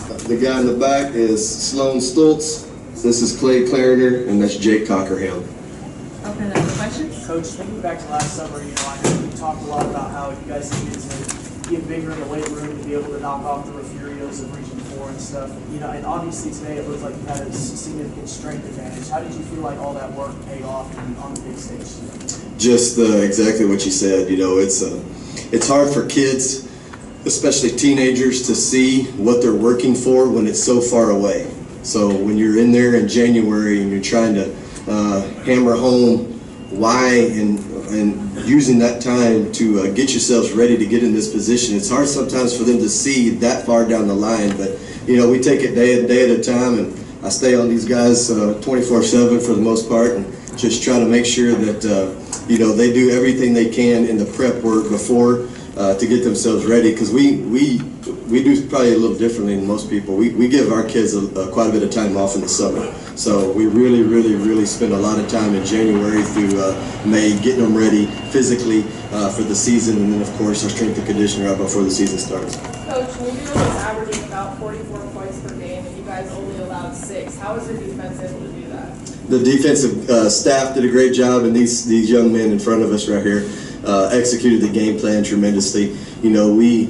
The guy in the back is Sloan Stoltz. This is Clay Clariner, and that's Jake Cockerham. Open it up for questions. Coach, thinking back to last summer, I know we talked a lot about how you guys needed to get bigger in the weight room to be able to knock off the Refurios of Region 4 and stuff. And obviously today it looks like you had a significant strength advantage. How did you feel like all that work paid off on the big stage? Just exactly what you said. It's hard for kids, especially teenagers, to see what they're working for when it's so far away. So when you're in there in January and you're trying to hammer home why and using that time to get yourselves ready to get in this position, it's hard sometimes for them to see that far down the line. But we take it day at a time, and I stay on these guys 24/7 for the most part, and just try to make sure that they do everything they can in the prep work before to get themselves ready, because we do probably a little differently than most people. We give our kids quite a bit of time off in the summer. So we really spend a lot of time in January through May getting them ready physically for the season, and then of course our strength and conditioning right before the season starts. Coach, Louisville was averaging about 44 points per game, and you guys only allowed 6. How was your defense able to do that? The defensive staff did a great job, and these young men in front of us right here executed the game plan tremendously. We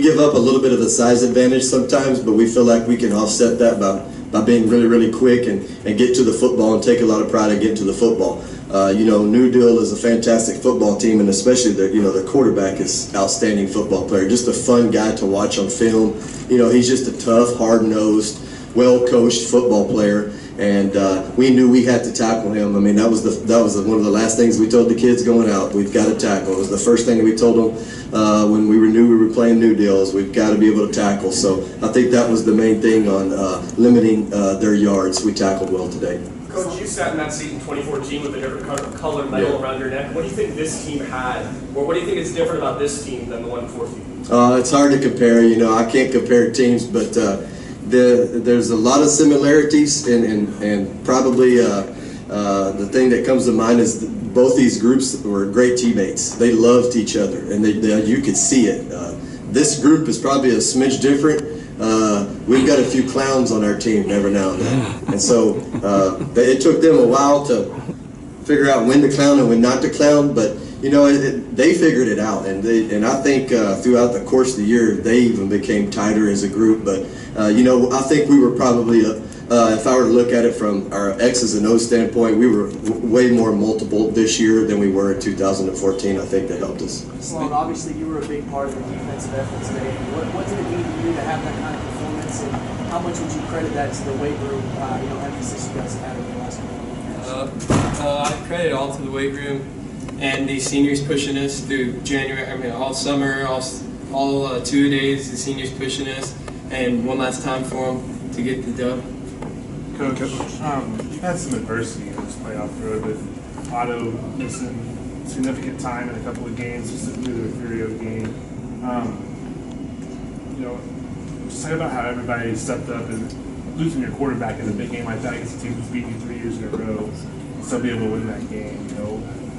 give up a little bit of a size advantage sometimes, but we feel like we can offset that by being really quick and get to the football and take a lot of pride in getting to the football. New Deal is a fantastic football team, and especially their quarterback is outstanding football player. Just a fun guy to watch on film. He's just a tough, hard-nosed, well-coached football player. And we knew we had to tackle him. I mean, that was one of the last things we told the kids going out. We've got to tackle. It was the first thing that we told them when we knew we were playing New Deals. We've got to be able to tackle. So I think that was the main thing on limiting their yards. We tackled well today. Coach, you sat in that seat in 2014 with a different color medal around your neck. What do you think this team had, or what do you think is different about this team than the one in 14? It's hard to compare. I can't compare teams, but there's a lot of similarities, and probably the thing that comes to mind is both these groups were great teammates. They loved each other, and you could see it. This group is probably a smidge different. We've got a few clowns on our team every now and then, and so it took them a while to figure out when to clown and when not to clown, but they figured it out, and I think throughout the course of the year they even became tighter as a group. But I think we were probably, if I were to look at it from our X's and O's standpoint, we were way more multiple this year than we were in 2014. I think that helped us. Sloan, obviously you were a big part of the defensive effort today. What did it mean to you to have that kind of performance, and how much would you credit that to the weight room emphasis you guys have had over the last couple of years? I credit it all to the weight room and the seniors pushing us through January. I mean, all summer, all 2 days, the seniors pushing us, and one last time for them to get the dub. Coach, you've had some adversity in this playoff road with Otto missing significant time in a couple of games, specifically the Furio game. Just talk about how everybody stepped up, and losing your quarterback in a big game like that against a team that's beaten you 3 years in a row, still be able to win that game.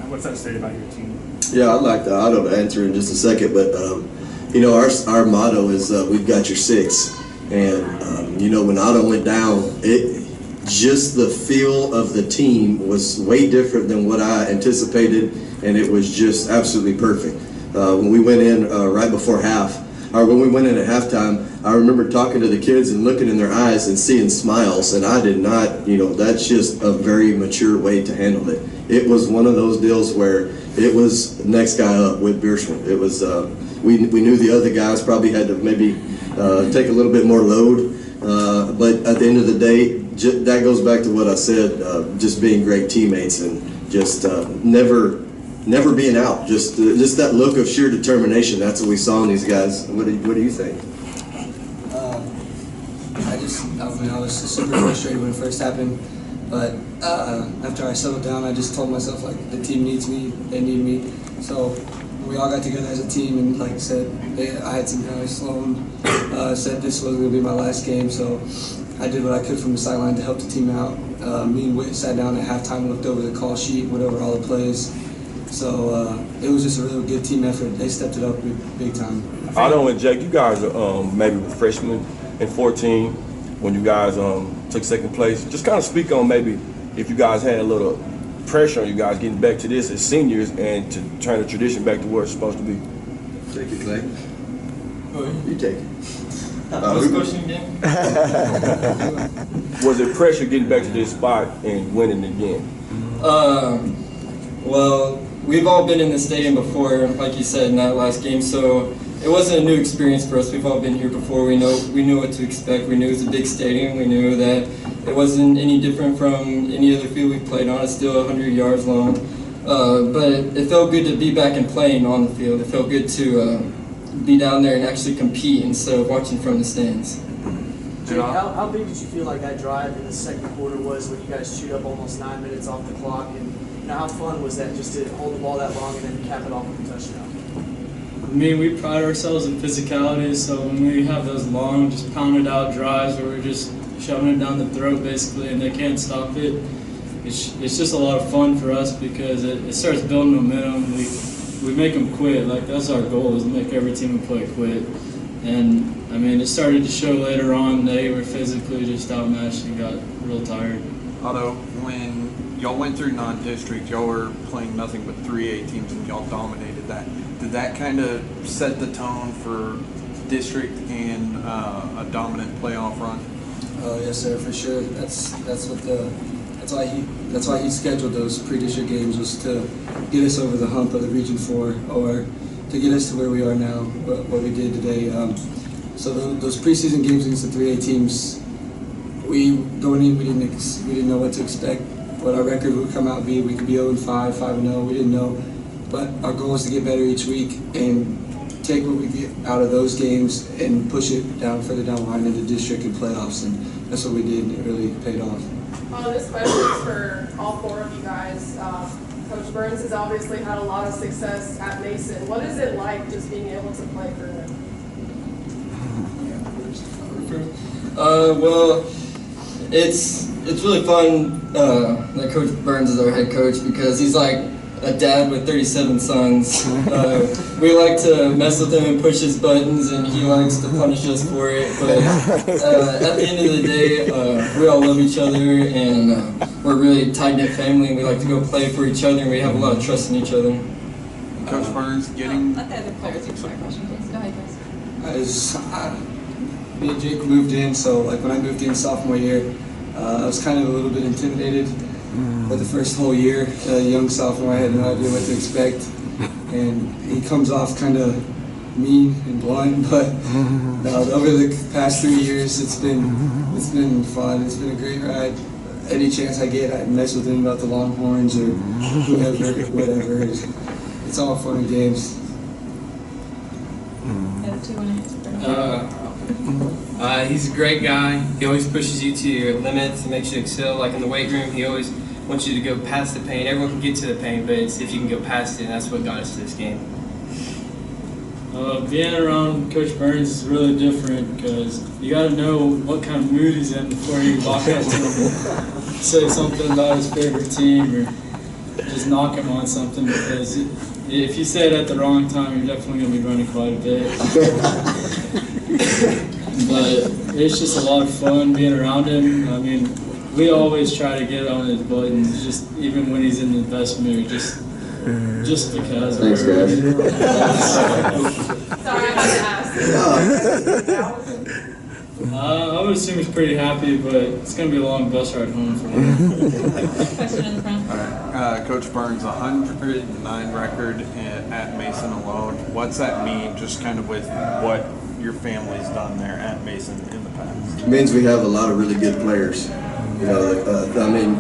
What's that say about your team? Yeah, I'd like the Otto to answer in just a second, but our motto is we've got your 6, and when Otto went down, just the feel of the team was way different than what I anticipated, and it was just absolutely perfect. When we went in right before when we went in at halftime, I remember talking to the kids and looking in their eyes and seeing smiles, and I did not, that's just a very mature way to handle it. It was one of those deals where it was next guy up with Bierschman. It was, we knew the other guys probably had to maybe take a little bit more load, but at the end of the day, that goes back to what I said, just being great teammates and just never being out. Just that look of sheer determination. That's what we saw in these guys. What do you think? I was super frustrated when it first happened, but after I settled down, I just told myself, like, the team needs me, they need me. So we all got together as a team, and like I said, I had some guys. Sloan said this was going to be my last game, so I did what I could from the sideline to help the team out. Me and Whit sat down at halftime, looked over the call sheet, went over all the plays. So it was just a really good team effort. They stepped it up big time. Otto and Jake, you guys are maybe freshmen and 14 when you guys took second place. Just kind of speak on maybe if you guys had a little pressure on you guys getting back to this as seniors and to turn the tradition back to where it's supposed to be. Take it, Clay. You take it. What's the question again? Was it pressure getting back to this spot and winning again? Well, we've all been in the stadium before, like you said, in that last game, so it wasn't a new experience for us. We've all been here before. We knew what to expect. We knew it was a big stadium. We knew that it wasn't any different from any other field we played on. It's still 100 yards long. But it felt good to be back and playing on the field. It felt good to be down there and actually compete instead of watching from the stands. Jake, how big did you feel like that drive in the second quarter was when you guys chewed up almost 9 minutes off the clock? And how fun was that just to hold the ball that long and then cap it off with a touchdown? I mean, we pride ourselves in physicality, so when we have those long, just pounded out drives where we're just shoving it down the throat basically and they can't stop it, it's just a lot of fun for us because it starts building momentum. We make them quit. Like, that's our goal, is to make every team we play quit. And I mean, it started to show later on. They were physically just outmatched and got real tired. Although, when y'all went through non-district, y'all were playing nothing but 3A teams and y'all dominated that. Did that kind of set the tone for district and a dominant playoff run? Yes, sir, for sure. That's why he scheduled those pre-district games, was to get us over the hump of the Region 4, or to get us to where we are now, what we did today. So those preseason games against the 3A teams, going in, we didn't know what to expect, what our record would come out be. We could be 0-5, 5-0. We didn't know, but our goal is to get better each week and take what we get out of those games and push it further down the line into district and playoffs, and that's what we did, and it really paid off. This question is for all four of you guys. Coach Burns has obviously had a lot of success at Mason. What is it like just being able to play for him? Well, it's really fun that Coach Burns is our head coach because he's like a dad with 37 sons. We like to mess with him and push his buttons, and he likes to punish us for it. But at the end of the day, we all love each other, and we're a really tight-knit family, and we like to go play for each other, and we have a lot of trust in each other. Coach Burns getting... Let the other players answer my question, please. Go ahead, guys. Me and Jake moved in, so like when I moved in sophomore year, I was kind of a little bit intimidated. For the first whole year, young sophomore, I had no idea what to expect, and he comes off kind of mean and blunt. But over the past 3 years, it's been fun. It's been a great ride. Any chance I get, I mess with him about the Longhorns or whoever, whatever. It's all fun and games. The other two want to answer. He's a great guy. He always pushes you to your limits and makes you excel. Like in the weight room, he always wants you to go past the pain. Everyone can get to the pain, but it's if you can go past it, and that's what got us to this game. Being around Coach Burns is really different because you got to know what kind of mood he's in before you walk up to him and say something about his favorite team or just knock him on something, because if you say it at the wrong time, you're definitely going to be running quite a bit. But it's just a lot of fun being around him. I mean, we always try to get on his buttons, just even when he's in the best mood, just because. Thanks, guys. Sorry, I had to ask. I would assume he's pretty happy, but it's going to be a long bus ride home for him. Question in the front. All right. Coach Burns, 109 record at Mason alone. What's that mean, just kind of with what your family's done there at Mason in the past? It means we have a lot of really good players. You know, I mean,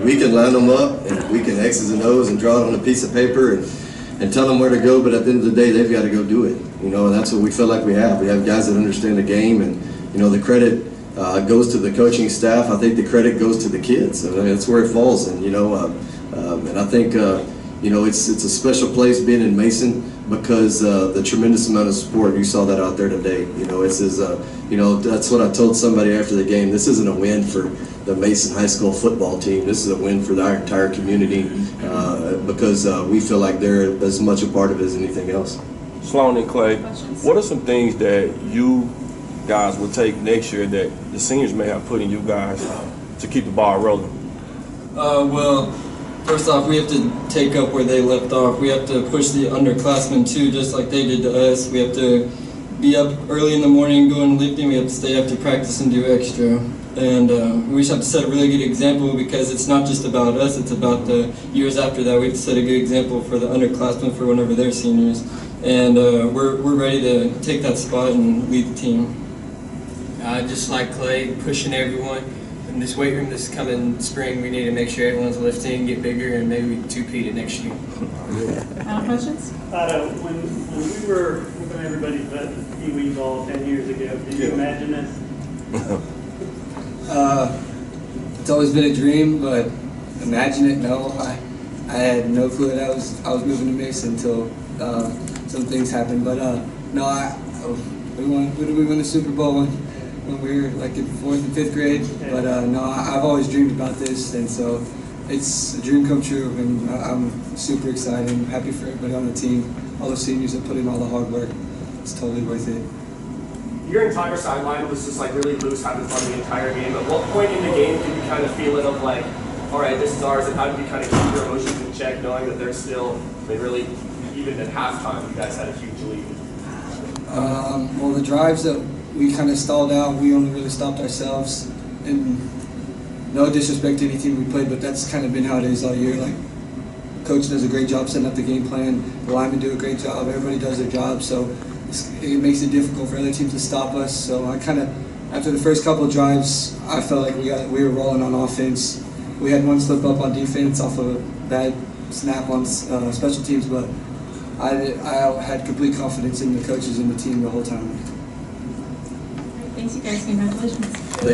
we can line them up and we can X's and O's and draw it on a piece of paper and tell them where to go, but at the end of the day, they've got to go do it. You know, and that's what we feel like we have. We have guys that understand the game, and, you know, the credit goes to the coaching staff. I think the credit goes to the kids. I mean, that's where it falls. And, you know, and I think, you know, it's a special place being in Mason because the tremendous amount of support. You saw that out there today. You know, it's you know, that's what I told somebody after the game. This isn't a win for the Mason High School football team. This is a win for our entire community because we feel like they're as much a part of it as anything else. Sloan and Clay, what are some things that you guys will take next year that the seniors may have put in you guys to keep the ball rolling? Well, first off, we have to take up where they left off. We have to push the underclassmen too, just like they did to us. We have to be up early in the morning going lifting. We have to stay up to practice and do extra. And we just have to set a really good example, because it's not just about us, it's about the years after that. We have to set a good example for the underclassmen for whenever they're seniors. And we're ready to take that spot and lead the team. Just like Clay, pushing everyone. In this weight room this coming spring, we need to make sure everyone's lifting, get bigger, and maybe we two-peat it next year. Final questions? When we were with everybody but Pee Wee ball 10 years ago, did you imagine this? It's always been a dream, but imagine it, no. I had no clue that I was moving to Mason until some things happened. But no, we won the Super Bowl when we were like in 4th and 5th grade. But no, I've always dreamed about this, and so it's a dream come true, and I'm super excited. I'm happy for everybody on the team, all the seniors that put in all the hard work. It's totally worth it. Your entire sideline was just like really loose, having fun the entire game. At what point in the game did you kind of feel it of like, all right, this is ours, and how did you kind of keep your emotions in check, knowing that they're still, really, even at halftime, you guys had a huge lead? Well, the drives that we kind of stalled out, we only really stopped ourselves. And no disrespect to any team we played, but that's kind of been how it is all year. Like, coach does a great job setting up the game plan. The linemen do a great job. Everybody does their job, so it makes it difficult for other teams to stop us. So I kind of, after the first couple of drives, I felt like we were rolling on offense. We had one slip up on defense off of a bad snap on special teams, but I had complete confidence in the coaches and the team the whole time. Thanks, you guys. Congratulations.